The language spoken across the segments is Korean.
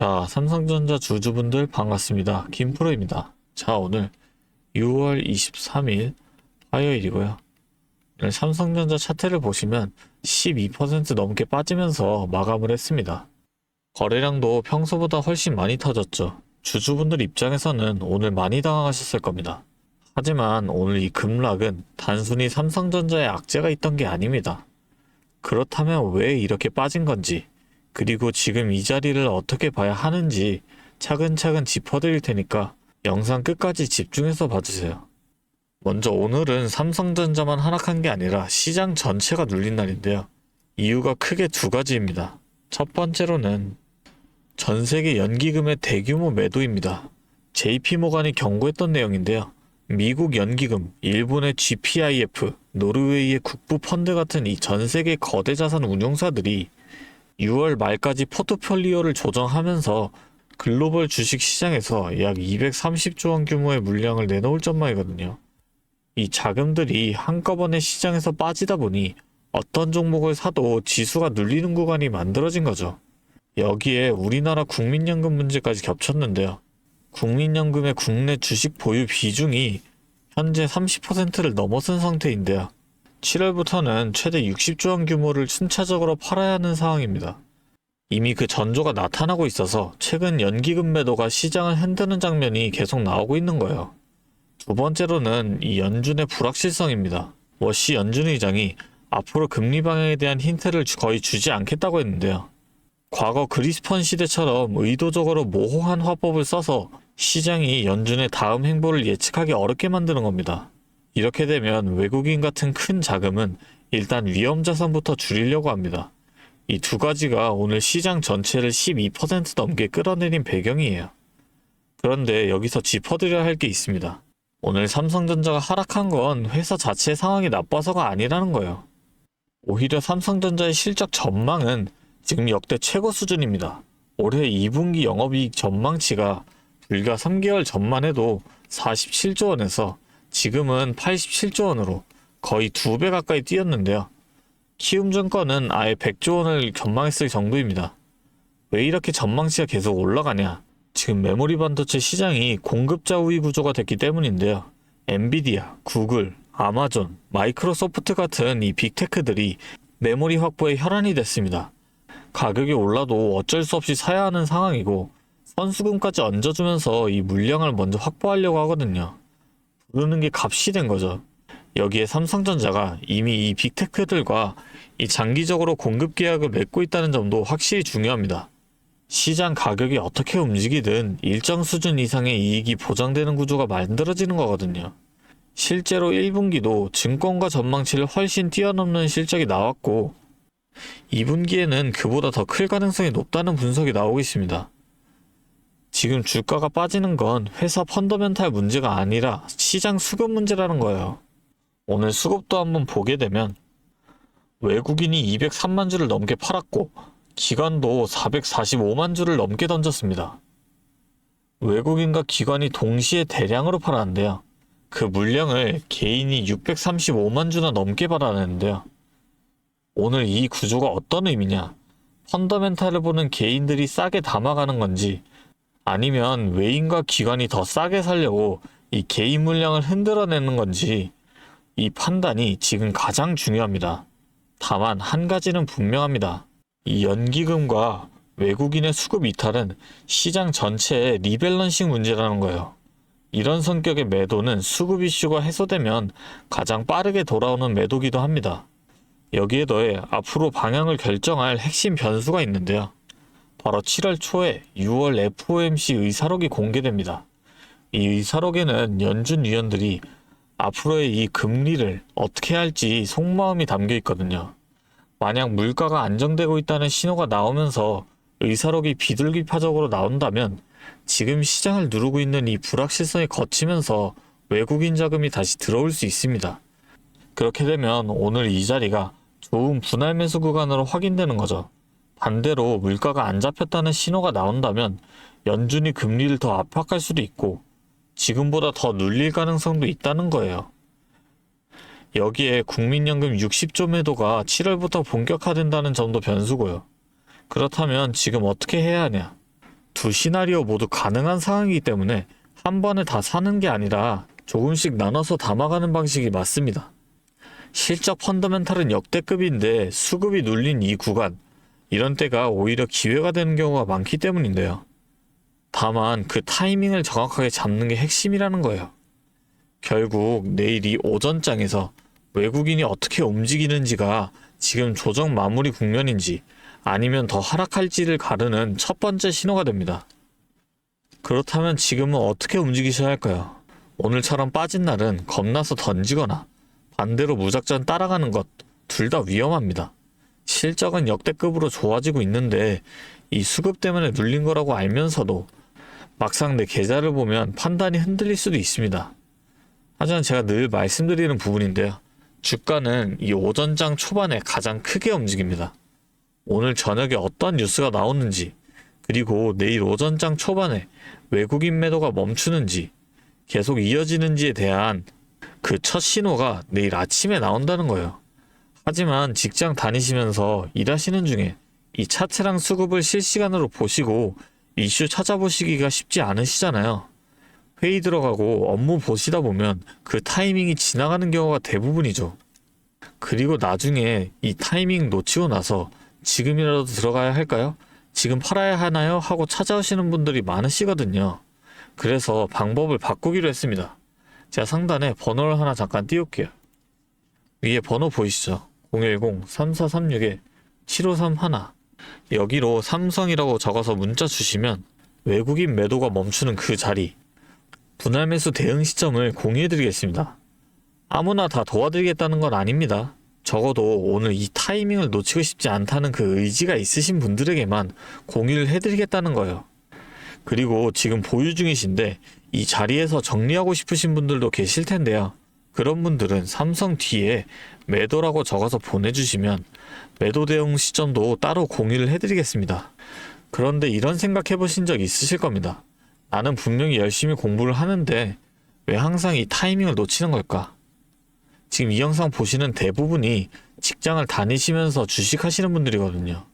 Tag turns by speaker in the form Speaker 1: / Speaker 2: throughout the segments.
Speaker 1: 자, 삼성전자 주주분들 반갑습니다. 김프로입니다. 자, 오늘 6월 23일 화요일이고요. 오늘 삼성전자 차트를 보시면 12% 넘게 빠지면서 마감을 했습니다. 거래량도 평소보다 훨씬 많이 터졌죠. 주주분들 입장에서는 오늘 많이 당황하셨을 겁니다. 하지만 오늘 이 급락은 단순히 삼성전자의 악재가 있던 게 아닙니다. 그렇다면 왜 이렇게 빠진 건지, 그리고 지금 이 자리를 어떻게 봐야 하는지 차근차근 짚어드릴 테니까 영상 끝까지 집중해서 봐주세요. 먼저 오늘은 삼성전자만 하락한 게 아니라 시장 전체가 눌린 날인데요. 이유가 크게 두 가지입니다. 첫 번째로는 전 세계 연기금의 대규모 매도입니다. JP모간이 경고했던 내용인데요. 미국 연기금, 일본의 GPIF, 노르웨이의 국부 펀드 같은 이 전 세계 거대 자산 운용사들이 6월 말까지 포트폴리오를 조정하면서 글로벌 주식 시장에서 약 230조 원 규모의 물량을 내놓을 전망이거든요. 이 자금들이 한꺼번에 시장에서 빠지다 보니 어떤 종목을 사도 지수가 눌리는 구간이 만들어진 거죠. 여기에 우리나라 국민연금 문제까지 겹쳤는데요. 국민연금의 국내 주식 보유 비중이 현재 30%를 넘어선 상태인데요. 7월부터는 최대 60조 원 규모를 순차적으로 팔아야 하는 상황입니다. 이미 그 전조가 나타나고 있어서 최근 연기금 매도가 시장을 흔드는 장면이 계속 나오고 있는 거예요. 두 번째로는 이 연준의 불확실성입니다. 워시 연준 의장이 앞으로 금리 방향에 대한 힌트를 거의 주지 않겠다고 했는데요. 과거 그리스펀 시대처럼 의도적으로 모호한 화법을 써서 시장이 연준의 다음 행보를 예측하기 어렵게 만드는 겁니다. 이렇게 되면 외국인 같은 큰 자금은 일단 위험 자산부터 줄이려고 합니다. 이 두 가지가 오늘 시장 전체를 12% 넘게 끌어내린 배경이에요. 그런데 여기서 짚어드려야 할 게 있습니다. 오늘 삼성전자가 하락한 건 회사 자체의 상황이 나빠서가 아니라는 거예요. 오히려 삼성전자의 실적 전망은 지금 역대 최고 수준입니다. 올해 2분기 영업이익 전망치가 불과 3개월 전만 해도 47조 원에서 지금은 87조 원으로 거의 2배 가까이 뛰었는데요. 키움증권은 아예 100조 원을 전망했을 정도입니다. 왜 이렇게 전망치가 계속 올라가냐? 지금 메모리 반도체 시장이 공급자 우위 구조가 됐기 때문인데요. 엔비디아, 구글, 아마존, 마이크로소프트 같은 이 빅테크들이 메모리 확보에 혈안이 됐습니다. 가격이 올라도 어쩔 수 없이 사야 하는 상황이고 선수금까지 얹어주면서 이 물량을 먼저 확보하려고 하거든요. 부르는 게 값이 된 거죠. 여기에 삼성전자가 이미 이 빅테크들과 이 장기적으로 공급 계약을 맺고 있다는 점도 확실히 중요합니다. 시장 가격이 어떻게 움직이든 일정 수준 이상의 이익이 보장되는 구조가 만들어지는 거거든요. 실제로 1분기도 증권가 전망치를 훨씬 뛰어넘는 실적이 나왔고 2분기에는 그보다 더 클 가능성이 높다는 분석이 나오고 있습니다. 지금 주가가 빠지는 건 회사 펀더멘탈 문제가 아니라 시장 수급 문제라는 거예요. 오늘 수급도 한번 보게 되면 외국인이 203만 주를 넘게 팔았고 기관도 445만 주를 넘게 던졌습니다. 외국인과 기관이 동시에 대량으로 팔았는데요. 그 물량을 개인이 635만 주나 넘게 받아내는데요. 오늘 이 구조가 어떤 의미냐? 펀더멘탈을 보는 개인들이 싸게 담아가는 건지 아니면 외인과 기관이 더 싸게 살려고 이 개인 물량을 흔들어내는 건지 이 판단이 지금 가장 중요합니다. 다만 한 가지는 분명합니다. 이 연기금과 외국인의 수급 이탈은 시장 전체의 리밸런싱 문제라는 거예요. 이런 성격의 매도는 수급 이슈가 해소되면 가장 빠르게 돌아오는 매도기도 합니다. 여기에 더해 앞으로 방향을 결정할 핵심 변수가 있는데요. 바로 7월 초에 6월 FOMC 의사록이 공개됩니다. 이 의사록에는 연준 위원들이 앞으로의 이 금리를 어떻게 할지 속마음이 담겨 있거든요. 만약 물가가 안정되고 있다는 신호가 나오면서 의사록이 비둘기파적으로 나온다면 지금 시장을 누르고 있는 이 불확실성이 거치면서 외국인 자금이 다시 들어올 수 있습니다. 그렇게 되면 오늘 이 자리가 좋은 분할 매수 구간으로 확인되는 거죠. 반대로 물가가 안 잡혔다는 신호가 나온다면 연준이 금리를 더 압박할 수도 있고 지금보다 더 눌릴 가능성도 있다는 거예요. 여기에 국민연금 60조 매도가 7월부터 본격화된다는 점도 변수고요. 그렇다면 지금 어떻게 해야 하냐? 두 시나리오 모두 가능한 상황이기 때문에 한 번에 다 사는 게 아니라 조금씩 나눠서 담아가는 방식이 맞습니다. 실적 펀더멘탈은 역대급인데 수급이 눌린 이 구간, 이런 때가 오히려 기회가 되는 경우가 많기 때문인데요. 다만 그 타이밍을 정확하게 잡는 게 핵심이라는 거예요. 결국 내일 이 오전장에서 외국인이 어떻게 움직이는지가 지금 조정 마무리 국면인지 아니면 더 하락할지를 가르는 첫 번째 신호가 됩니다. 그렇다면 지금은 어떻게 움직이셔야 할까요? 오늘처럼 빠진 날은 겁나서 던지거나 반대로 무작정 따라가는 것 둘 다 위험합니다. 실적은 역대급으로 좋아지고 있는데 이 수급 때문에 눌린 거라고 알면서도 막상 내 계좌를 보면 판단이 흔들릴 수도 있습니다. 하지만 제가 늘 말씀드리는 부분인데요. 주가는 이 오전장 초반에 가장 크게 움직입니다. 오늘 저녁에 어떤 뉴스가 나오는지, 그리고 내일 오전장 초반에 외국인 매도가 멈추는지, 계속 이어지는지에 대한 그 첫 신호가 내일 아침에 나온다는 거예요. 하지만 직장 다니시면서 일하시는 중에 이 차트랑 수급을 실시간으로 보시고 이슈 찾아보시기가 쉽지 않으시잖아요. 회의 들어가고 업무 보시다 보면 그 타이밍이 지나가는 경우가 대부분이죠. 그리고 나중에 이 타이밍 놓치고 나서 지금이라도 들어가야 할까요? 지금 팔아야 하나요? 하고 찾아오시는 분들이 많으시거든요. 그래서 방법을 바꾸기로 했습니다. 제가 상단에 번호를 하나 잠깐 띄울게요. 위에 번호 보이시죠? 010-3436-7531. 여기로 삼성이라고 적어서 문자 주시면 외국인 매도가 멈추는 그 자리, 분할 매수 대응 시점을 공유해드리겠습니다. 아무나 다 도와드리겠다는 건 아닙니다. 적어도 오늘 이 타이밍을 놓치고 싶지 않다는 그 의지가 있으신 분들에게만 공유를 해드리겠다는 거예요. 그리고 지금 보유 중이신데 이 자리에서 정리하고 싶으신 분들도 계실 텐데요. 그런 분들은 삼성 뒤에 매도라고 적어서 보내주시면 매도 대응 시점도 따로 공유를 해드리겠습니다. 그런데 이런 생각 해보신 적 있으실 겁니다. 나는 분명히 열심히 공부를 하는데 왜 항상 이 타이밍을 놓치는 걸까? 지금 이 영상 보시는 대부분이 직장을 다니시면서 주식하시는 분들이거든요.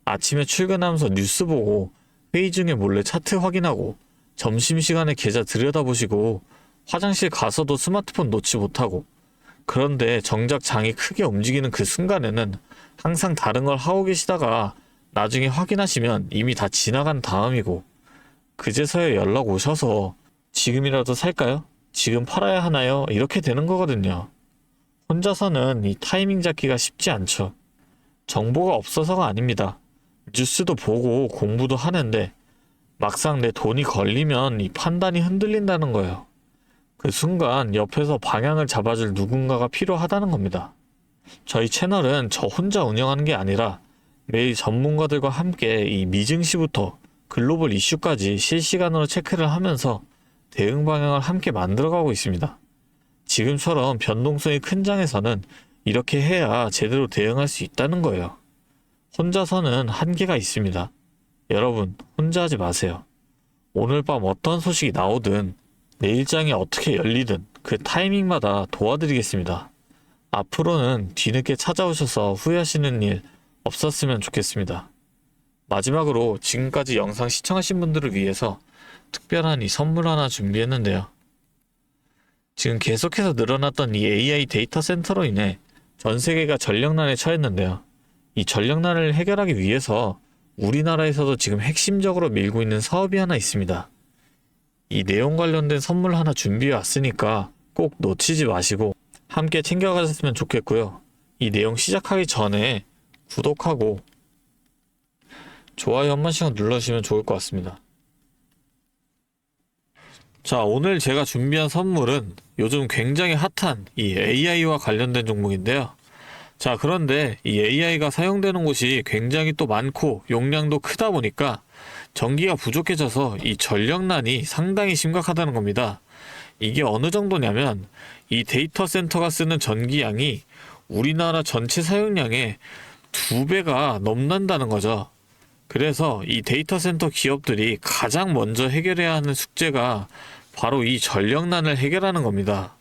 Speaker 1: 아침에 출근하면서 뉴스 보고 회의 중에 몰래 차트 확인하고 점심시간에 계좌 들여다보시고 화장실 가서도 스마트폰 놓지 못하고, 그런데 정작 장이 크게 움직이는 그 순간에는 항상 다른 걸 하고 계시다가 나중에 확인하시면 이미 다 지나간 다음이고, 그제서야 연락 오셔서 지금이라도 살까요? 지금 팔아야 하나요? 이렇게 되는 거거든요. 혼자서는 이 타이밍 잡기가 쉽지 않죠. 정보가 없어서가 아닙니다. 뉴스도 보고 공부도 하는데 막상 내 돈이 걸리면 이 판단이 흔들린다는 거예요. 그 순간 옆에서 방향을 잡아줄 누군가가 필요하다는 겁니다. 저희 채널은 저 혼자 운영하는 게 아니라 매일 전문가들과 함께 이 미증시부터 글로벌 이슈까지 실시간으로 체크를 하면서 대응 방향을 함께 만들어가고 있습니다. 지금처럼 변동성이 큰 장에서는 이렇게 해야 제대로 대응할 수 있다는 거예요. 혼자서는 한계가 있습니다. 여러분, 혼자 하지 마세요. 오늘 밤 어떤 소식이 나오든 내일장이 어떻게 열리든 그 타이밍마다 도와드리겠습니다. 앞으로는 뒤늦게 찾아오셔서 후회하시는 일 없었으면 좋겠습니다. 마지막으로 지금까지 영상 시청하신 분들을 위해서 특별한 이 선물 하나 준비했는데요. 지금 계속해서 늘어났던 이 AI 데이터 센터로 인해 전 세계가 전력난에 처했는데요. 이 전력난을 해결하기 위해서 우리나라에서도 지금 핵심적으로 밀고 있는 사업이 하나 있습니다. 이 내용 관련된 선물 하나 준비해 왔으니까 꼭 놓치지 마시고 함께 챙겨가셨으면 좋겠고요. 이 내용 시작하기 전에 구독하고 좋아요 한 번씩 눌러주시면 좋을 것 같습니다. 자, 오늘 제가 준비한 선물은 요즘 굉장히 핫한 이 AI와 관련된 종목인데요. 자, 그런데 이 AI가 사용되는 곳이 굉장히 또 많고 용량도 크다 보니까 전기가 부족해져서 이 전력난이 상당히 심각하다는 겁니다. 이게 어느 정도냐면 이 데이터 센터가 쓰는 전기량이 우리나라 전체 사용량의 2배가 넘는다는 거죠. 그래서 이 데이터 센터 기업들이 가장 먼저 해결해야 하는 숙제가 바로 이 전력난을 해결하는 겁니다.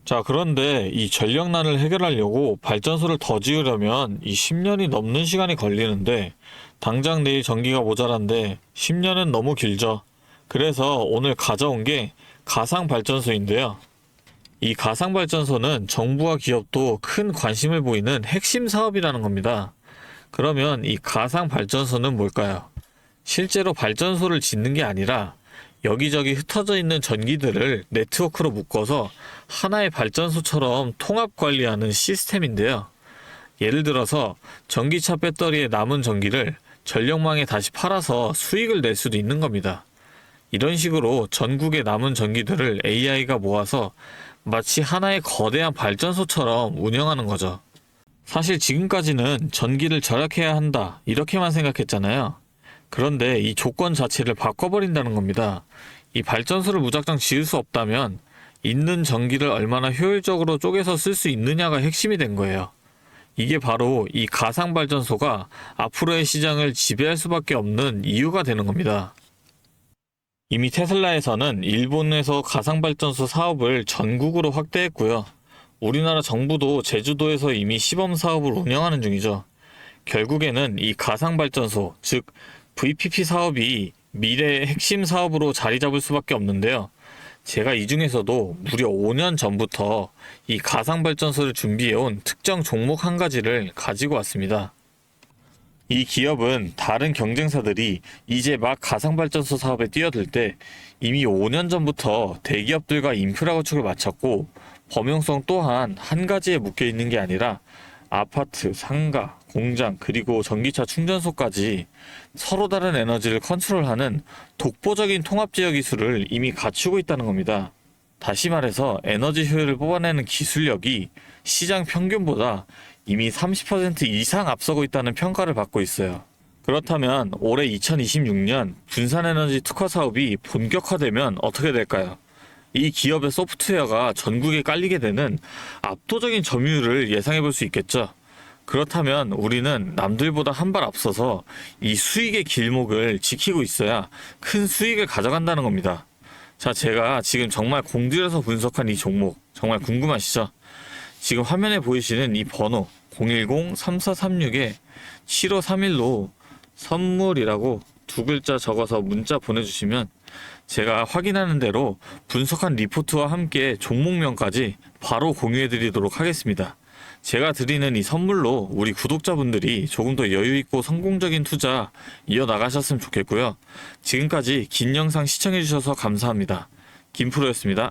Speaker 1: 자, 그런데 이 전력난을 해결하려고 발전소를 더 지으려면 이 10년이 넘는 시간이 걸리는데 당장 내일 전기가 모자란데 10년은 너무 길죠. 그래서 오늘 가져온 게 가상발전소인데요. 이 가상발전소는 정부와 기업도 큰 관심을 보이는 핵심 사업이라는 겁니다. 그러면 이 가상발전소는 뭘까요? 실제로 발전소를 짓는 게 아니라 여기저기 흩어져 있는 전기들을 네트워크로 묶어서 하나의 발전소처럼 통합 관리하는 시스템인데요. 예를 들어서 전기차 배터리에 남은 전기를 전력망에 다시 팔아서 수익을 낼 수도 있는 겁니다. 이런 식으로 전국의 남은 전기들을 AI가 모아서 마치 하나의 거대한 발전소처럼 운영하는 거죠. 사실 지금까지는 전기를 절약해야 한다, 이렇게만 생각했잖아요. 그런데 이 조건 자체를 바꿔버린다는 겁니다. 이 발전소를 무작정 지을 수 없다면 있는 전기를 얼마나 효율적으로 쪼개서 쓸 수 있느냐가 핵심이 된 거예요. 이게 바로 이 가상발전소가 앞으로의 시장을 지배할 수밖에 없는 이유가 되는 겁니다. 이미 테슬라에서는 일본에서 가상발전소 사업을 전국으로 확대했고요. 우리나라 정부도 제주도에서 이미 시범 사업을 운영하는 중이죠. 결국에는 이 가상발전소, 즉 VPP 사업이 미래의 핵심 사업으로 자리 잡을 수밖에 없는데요. 제가 이 중에서도 무려 5년 전부터 이 가상발전소를 준비해온 특정 종목 한 가지를 가지고 왔습니다. 이 기업은 다른 경쟁사들이 이제 막 가상발전소 사업에 뛰어들 때 이미 5년 전부터 대기업들과 인프라 구축을 마쳤고, 범용성 또한 한 가지에 묶여 있는 게 아니라 아파트, 상가, 공장, 그리고 전기차 충전소까지 서로 다른 에너지를 컨트롤하는 독보적인 통합제어 기술을 이미 갖추고 있다는 겁니다. 다시 말해서 에너지 효율을 뽑아내는 기술력이 시장 평균보다 이미 30% 이상 앞서고 있다는 평가를 받고 있어요. 그렇다면 올해 2026년 분산에너지 특화 사업이 본격화되면 어떻게 될까요? 이 기업의 소프트웨어가 전국에 깔리게 되는 압도적인 점유율을 예상해 볼 수 있겠죠. 그렇다면 우리는 남들보다 한 발 앞서서 이 수익의 길목을 지키고 있어야 큰 수익을 가져간다는 겁니다. 자, 제가 지금 정말 공들여서 분석한 이 종목 정말 궁금하시죠? 지금 화면에 보이시는 이 번호 010-3436-7531로 선물이라고 두 글자 적어서 문자 보내주시면 제가 확인하는 대로 분석한 리포트와 함께 종목명까지 바로 공유해드리도록 하겠습니다. 제가 드리는 이 선물로 우리 구독자분들이 조금 더 여유있고 성공적인 투자 이어나가셨으면 좋겠고요. 지금까지 긴 영상 시청해주셔서 감사합니다. 김프로였습니다.